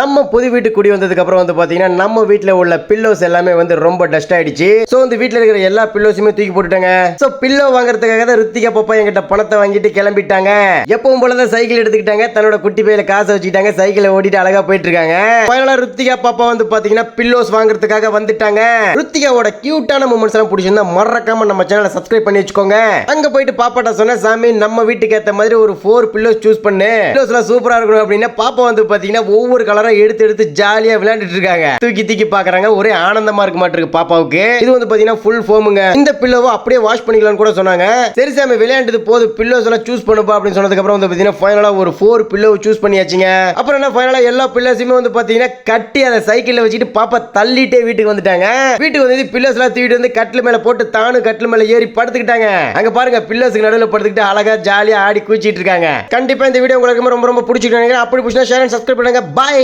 நம்ம புது வீட்டுக்கு குடி வந்ததுக்கு அப்புறம் வந்து பாத்தீங்கன்னா நம்ம வீட்ல உள்ள பில்லோஸ் எல்லாமே வந்து ரொம்ப டஸ்ட் ஆயிடுச்சு. சோ இந்த வீட்ல இருக்கிற எல்லா பில்லோஸுமே தூக்கி போட்டுட்டாங்க. சோ பில்லோ வாங்குறதுக்காக தான் ருத்திகா பாப்பா என்கிட்ட பணத்தை வாங்கிட்டு கிளம்பிட்டாங்க. எப்பவும் போலதான் சைக்கிள் எடுத்துக்கிட்டாங்க. தன்னோட குட்டி பையில காசை வச்சுக்கிட்டாங்க. சைக்கிளை ஓட்டிட்டு அழகா போயிட்டு இருக்காங்க. ஃபைனலா ருத்திகா பாப்பா வந்து பாத்தீங்கன்னா பில்லோஸ் வாங்குறதுக்காக வந்துட்டாங்க. ருத்திகாவோட கியூட்டான மூமெண்ட்ஸ் எல்லாம் பிடிச்சிருந்தா மறக்காம நம்ம சேனலை சப்ஸ்கிரைப் பண்ணி வச்சுக்கோங்க. அங்க போயிட்டு பாப்பாட்ட சொன்ன சாமி நம்ம வீட்டுக்கு ஏத்த மாதிரி ஒரு 4 பில்லோஸ் சூஸ் பண்ணு. பில்லோஸ் எல்லாம் சூப்பரா இருக்கணும் அப்படின்னா பாப்பா வந்து பாத்தீங்கன்னா ஒவ்வொரு கலரா எடுத்து எடுத்து ஜாலியா விளையாண்டுட்டு இருக்காங்க. தூக்கி தூக்கி பாக்குறாங்க. ஒரே ஆனந்தமா இருக்க மாட்டிருக்கு பாப்பாவுக்கு. இது வந்து பாத்தீங்கன்னா ஃபுல் ஃபோமுங்க. இந்த பில்லோவை அப்படியே வாஷ் பண்ணிக்கலாம்னு கூட சொன்னாங்க. சரி சாமி விளையாண்டது போது பில்லோஸ் எல்லாம் சூஸ் பண்ணுப்பா அப்படின்னு சொன்னதுக்கு அப்புறம் வந்து பாத்தீங்கன்னா ஃபைனலா ஒரு 4 பில்லோவை சூஸ் பண்ணியாச்சுங்க. அப்புறம் என்ன ஃபைனலா எல்லா பில்லோஸுமே வந்து பாத்தீங்கன்னா கட்டி அதை சைக்கிள்ல வச்சுட்டு பாப்பா தள்ளிட்டே வீட்டுக்கு வந்துட்டாங்க. வீட்டுக்கு வந்து பில்லோஸ் எல்லாம் தூக்கிட்டு வந்து கட்டில் மேல போட்டு தானு கட்டில் மேல ஏறி படுத்துக்கிட்டாங்க. அங்க பாருங்க பில்லோஸ்க்கு நடுவில் படுத்துக்கிட்டு அழகா ஜாலியா ஆடி குச்சிட்டு இருக்காங்க. கண்டிப்பா இந்த வீடியோ உங்களுக்கு ரொம்ப ரொம்ப பிடிச்சிருக்கு. அப்படி பிடிச்சா ஷேர் அண்ட் சப்ஸ்கிரைப் பண்ணுங்க. பாய்.